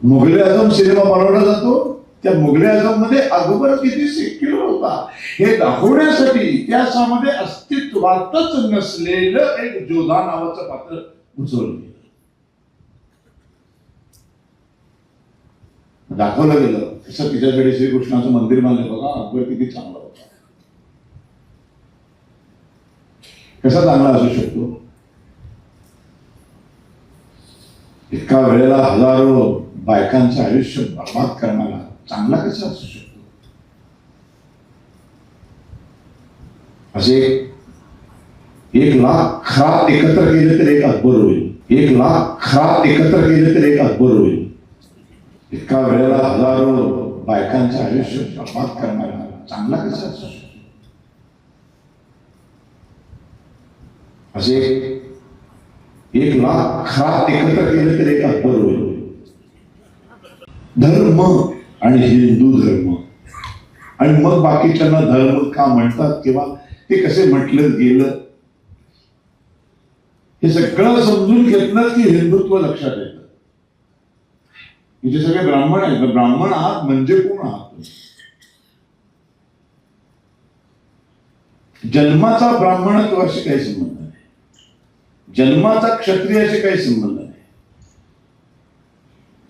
Mughal Azam cinema बनवला जातो, त्या मुघल आझम मध्ये अकबर किती सेक्युलर होता हे दाखवण्यासाठी त्यामध्ये अस्तित्वातच नसलेलं एक जोधा नावाचं पात्र उचललं गेलं, दाखवलं गेलं. तसं तिच्याकडे श्रीकृष्णाचं मंदिर बांधलं, बघा अकबर किती चांगला होता, कसा चांगला असू शकतो. एका वेळेला हजारो बायकांचं आयुष्य बर्बाद करणारा चांगला कसा असू शकतो. असे 1,00,000 खराब एकत्र केले तर एक अकबर होईल, 1,00,000 खराब एकत्र केले तर एक अकबर होईल. एका वेळेला हजारो बायकांचं आयुष्य बर्बाद करणारा चांगला कसा असू शकतो. असे 1,00,000 खराब एकत्र केले तर एक अकबर होईल. धर्म आणि हिंदू धर्म, आणि मग बाकीच्यांना धर्म का म्हणतात किंवा ते कसे म्हटलं गेलं हे सगळं समजून घेतलं की हिंदुत्व लक्षात येतं. इथे सगळे ब्राह्मण आहेत, ब्राह्मण आहात म्हणजे कोण आहात. जन्माचा ब्राह्मणत्वाशी काही संबंध नाही, जन्माचा क्षत्रियाशी काही संबंध नाही.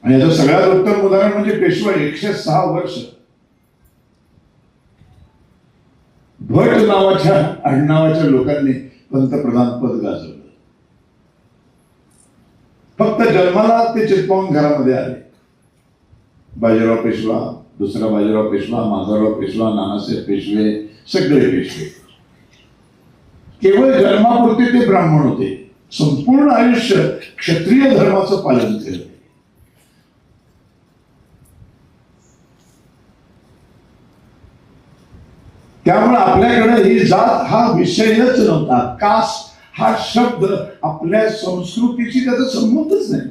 आणि याचं सगळ्यात उत्तम उदाहरण म्हणजे पेशवा. 106 वर्ष भट नावाच्या आडनावाच्या लोकांनी पंतप्रधान पद गाजवलं. फक्त जन्माला ते चित्पावून घरामध्ये आले. बाजीराव पेशवा, दुसरा बाजीराव पेशवा, माधवराव पेशवा, नानासाहेब पेशवे, सगळे पेशवे. केवळ जन्मापुरते ते ब्राह्मण होते, संपूर्ण आयुष्य क्षत्रिय धर्माचं पालन केलं. त्यामुळे आपल्याकडे ही जात हा विषयच नव्हता, कास्ट हा शब्द आपल्या संस्कृतीशी त्याचा संबंधच नाही.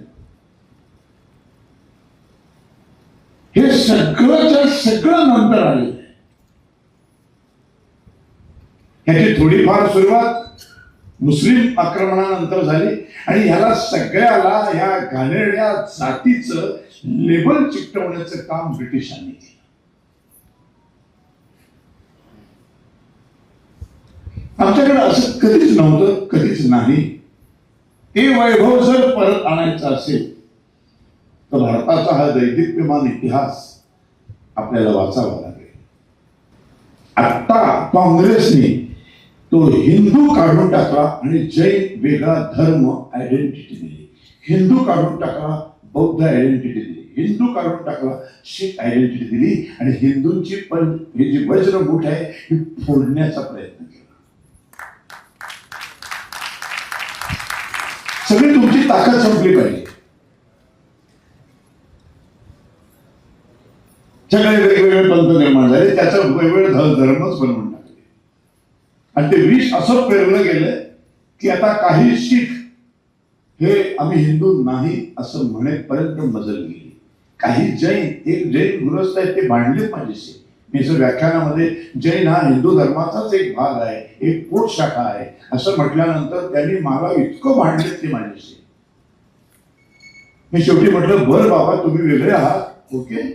हे सगळंच्या सगळं नंतर आलेलं आहे. ह्याची थोडीफार सुरुवात मुस्लिम आक्रमणानंतर झाली आणि ह्याला सगळ्याला ह्या घाणेरड्या जातीचं लेबल चिकटवण्याचं काम ब्रिटिशांनी केलं. आमच्याकडे असं कधीच नव्हतं, कधीच नाही. ते वैभव जर परत आणायचं असेल तर भारताचा हा दैदिप्यमान इतिहास आपल्याला वाचावा लागेल. आता काँग्रेसने तो हिंदू काढून टाकला आणि जैन वेगळा धर्म आयडेंटिटी दिली, हिंदू काढून टाकला बौद्ध आयडेंटिटी दिली, हिंदू काढून टाकला शीख आयडेंटिटी दिली आणि हिंदूंची पण ही जी वज्रमुठ आहे ही फोडण्याचा प्रयत्न केला. सगळी तुमची ताकद संपली पाहिजे. सगळे वेगवेगळे पंथ निर्माण झाले, त्याचा वेगवेगळे धर्मच बनवून टाकले आणि ते विष असं पेरलं गेलं की आता काही शीख हे आम्ही हिंदू नाही असं म्हणेपर्यंत मजल गेली. काही जैन, एक जैन गृहस्थ आहेत ते भांडले माझ्याशी. मी असं व्याख्यानामध्ये जैन हा हिंदू धर्माचाच एक भाग आहे, एक पोट शाखा आहे असं म्हटल्यानंतर त्यांनी मला इतकं भांडले ते माझ्याशी. मी शेवटी म्हटलं बरं बाबा तुम्ही वेगळे आहात, ओके.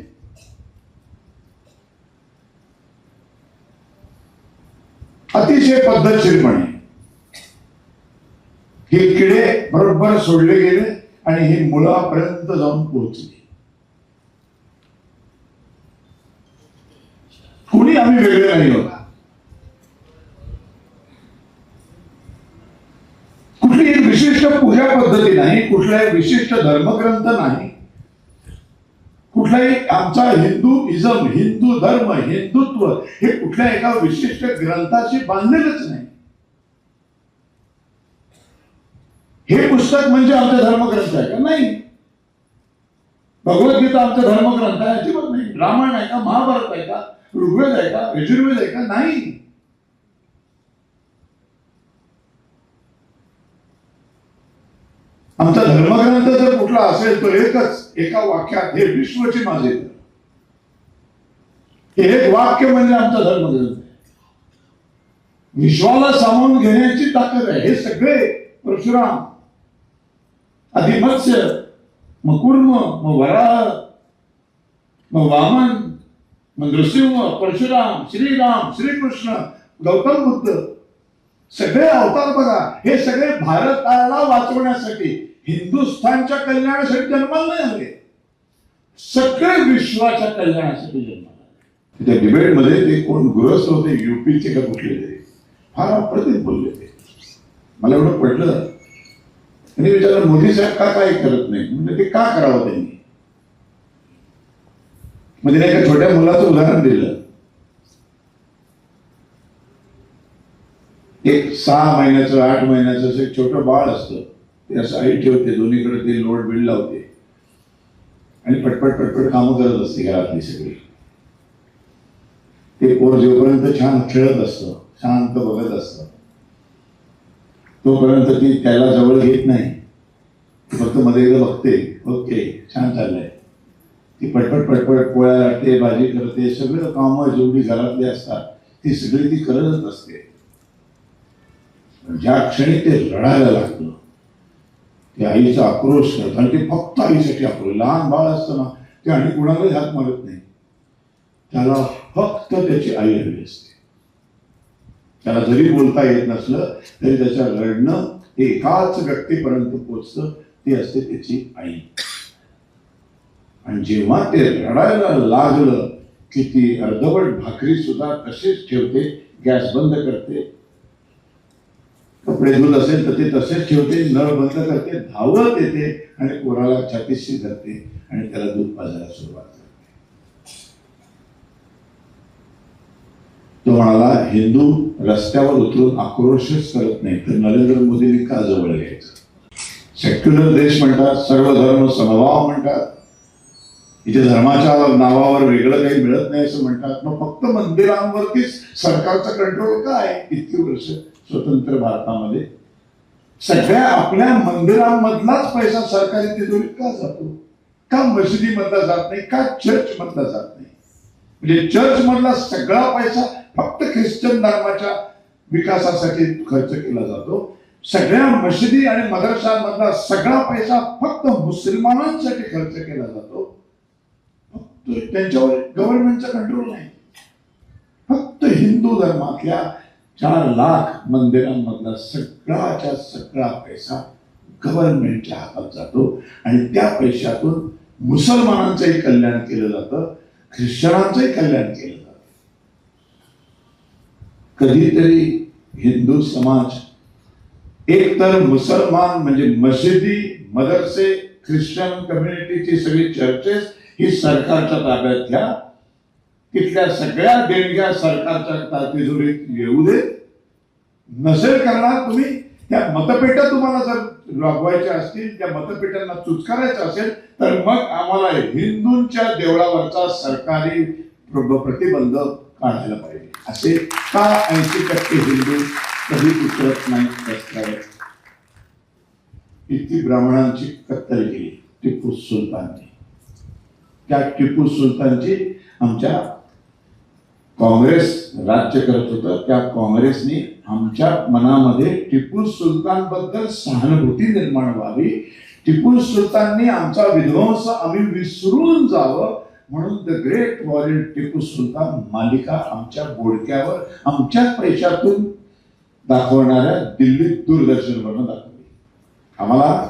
अतिशय पद्धतशीरपणे हे किडे बरोबर सोडले गेले आणि हे मुळापर्यंत जाऊन पोहोचले. कुणी आम्ही वेगळे नाही होत. कुठली एक विशिष्ट पूजा पद्धती नाही, कुठलाही विशिष्ट धर्मग्रंथ नाही, कुठलाही आमचा हिंदुइझम, हिंदू धर्म, हिंदुत्व हे कुठल्या एका विशिष्ट ग्रंथाशी बांधलेलंच नाही. हे पुस्तक म्हणजे आमचा धर्मग्रंथ आहे का? नाही. भगवद्गीता आमचा धर्मग्रंथ आहे? अजिबात नाही. रामायण आहे का? महाभारत आहे का? ऋग्वेद आहे का? यजुर्वेद आहे का? नाही. आमचा धर्मग्रंथ जर कुठला असेल तो एकच, एका वाक्यात, हे विश्वची माझे, हे एक वाक्य म्हणजे आमचा धर्मग्रंथ आहे. विश्वाला सामावून घेण्याची ताकद आहे. हे सगळे परशुराम, अधिमत्स्य, मग कुर्म, मग वराह, मग वामन, मग नृसिंह, परशुराम, श्रीराम, श्रीकृष्ण, गौतम बुद्ध, सगळे अवतार बघा. हे सगळे भारताला वाचवण्यासाठी, हिंदुस्थानच्या कल्याणासाठी जन्माला नाही आले, सगळे विश्वाच्या कल्याणासाठी जन्माला आले. त्या डिबेटमध्ये ते कोण गृहस्थ होते, युपीचे का कुठले तरी, फार अप्रतिम बोलले ते. मला एवढं पडलं. त्यांनी विचारलं मोदी साहेब का काय करत नाही, म्हणजे ते का करावं त्यांनी. म्हणजे नाही एका छोट्या मुलाचं उदाहरण दिलं. एक 6 महिन्याचं 8 महिन्याचं असं एक छोटं बाळ असतं, ते असं आई ठेवते, दोन्हीकडे ते लोड बिल्ड लावते आणि पटपट पटपट कामं करत असते घरातली सगळी. ते पोर जोपर्यंत छान खेळत असतं, शांत बघत असतं, तोपर्यंत ती त्याला जवळ घेत नाही. फक्त मध्ये एकदा बघते, ओके छान चाललंय. ती पटपट पटपट पोळ्या लाटते, भाजी करते, सगळं कामं जेवढी घरातली असतात ती सगळी ती करतच असते. ज्या क्षणी ते रडायला लागतं, ते आईचा आक्रोश करत, आणि ते फक्त आईसाठी आक्रोश. लहान बाळ असतं ना, ते आणि कुणालाही हात मारत नाही, त्याला फक्त त्याची आई हवी असते. त्याला जरी बोलता येत नसलं तरी त्याच्या रडणं एकाच व्यक्तीपर्यंत पोचतं, ती असते त्याची आई. आणि जेव्हा ते रडायला लागलं की ती अर्धवट भाकरी सुद्धा तसेच ठेवते, गॅस बंद करते, कपडे धुत असेल तर ते तसेच ठेवते, नळ बंद करते, धावत येते आणि पोराला छातीशी धरते आणि त्याला दूध पाजायला सुरुवात करते. तो म्हणाला हिंदू रस्त्यावर उतरून आक्रोशच करत नाही, तर नरेंद्र मोदींनी का जवळ घ्यायचं. सेक्युलर देश म्हणतात, सर्व धर्म समभाव म्हणतात, इथे धर्माच्या नावावर वेगळं काही मिळत नाही असं म्हणतात. मग फक्त मंदिरांवरतीच सरकारचा कंट्रोल काय इतकी वर्ष स्वतंत्र भारतामध्ये. सगळ्या आपल्या मंदिरांमधलाच पैसा सरकारी तिजोरीत का जातो, का मशिदीमधला जात नाही, का चर्च मधला जात नाही. म्हणजे चर्च मधला सगळा पैसा फक्त ख्रिश्चन धर्माच्या विकासासाठी खर्च केला जातो, सगळ्या मशिदी आणि मदरशांमधला सगळा पैसा फक्त मुसलमानांसाठी खर्च केला जातो. फक्त त्यांच्यावर गव्हर्नमेंटचा कंट्रोल नाही. फक्त हिंदू धर्मातल्या 4 लाख मंदिरांमधला सगळाच्या सगळा पैसा गव्हर्नमेंटच्या हातात जातो आणि त्या पैशातून मुसलमानांचंही कल्याण केलं जातं, ख्रिश्चनांचंही कल्याण केलं जातं. कधीतरी हिंदू समाज एकतर मुसलमान म्हणजे मशिदी, मदरसे, ख्रिश्चन कम्युनिटीची सगळी चर्चेस ही सरकारच्या ताब्यात घ्या, तिथल्या सगळ्या देणग्या सरकारच्या तिजोरीत येऊ दे. नसेल करणार तुम्ही, त्या मतपेट्या तुम्हाला जर राबवायच्या असतील, त्या मतपेट्यांना चुचकारायचं असेल तर मग आम्हाला हिंदूंच्या देवळावरचा सरकारी प्रतिबंध काढायला पाहिजे. असे का 80% हिंदू कधी उतरत नाही रस्त्यावर. इतकी ब्राह्मणांची कत्तल केली टिपू सुलतानने. त्या टिपू सुलतानची आमच्या काँग्रेस राज्य करत होतं, त्या काँग्रेसने आमच्या मनामध्ये टिपू सुलतान बद्दल सहानुभूती निर्माण व्हावी, टिपू सुलताननी आमचा विध्वंस आम्ही विसरून जावं म्हणून the great warrior Tipu Sultan मालिका आमच्या बोडक्यावर आमच्याच पैशातून दाखवणाऱ्या दिल्लीत दूरदर्शनवरनं दाखवली. आम्हाला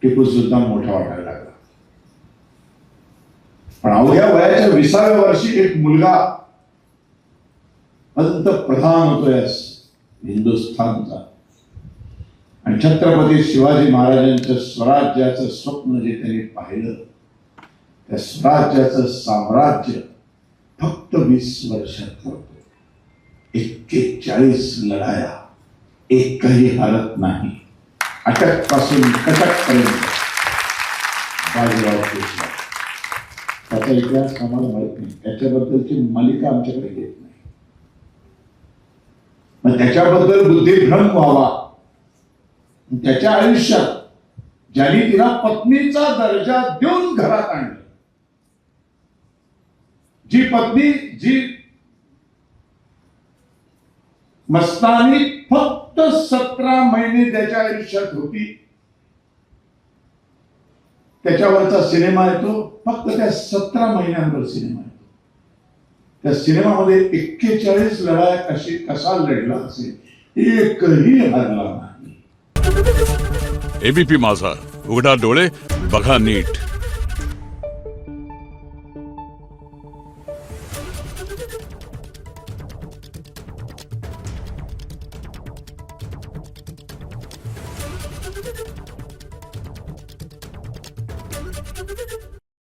टिपू सुलतान मोठा वाटायला लागला. पण अवघ्या वयाच्या 20व्या वर्षी एक मुलगा पंतप्रधान होतोय हिंदुस्थानचा, आणि छत्रपती शिवाजी महाराजांचं स्वराज्याचं स्वप्न जे त्यांनी पाहिलं, त्या स्वराज्याचं साम्राज्य फक्त 20 वर्षात करतो. 41 लढाया, एकही हारत नाही, अटक पासून कटक पर्यंत. बाजीराव पेशवा त्याचा इतिहास आम्हाला माहित नाही, त्याच्याबद्दलची मालिका आमच्याकडे येत नाही. मग त्याच्याबद्दल बुद्धिभ्रम व्हावा. त्याच्या आयुष्यात ज्यांनी तिला पत्नीचा दर्जा देऊन घरात आणलं, जी पत्नी जी मस्तानी फक्त 17 महिने त्याच्या आयुष्यात होती, त्याच्यावरचा सिनेमा येतो, फक्त त्या 17 महिन्यांवर सिनेमा येतो. त्या सिनेमामध्ये 41 लढाया कसा लढला असेल, एकही हरला नाही. एबीपी माझा, उघडा डोळे बघा नीट.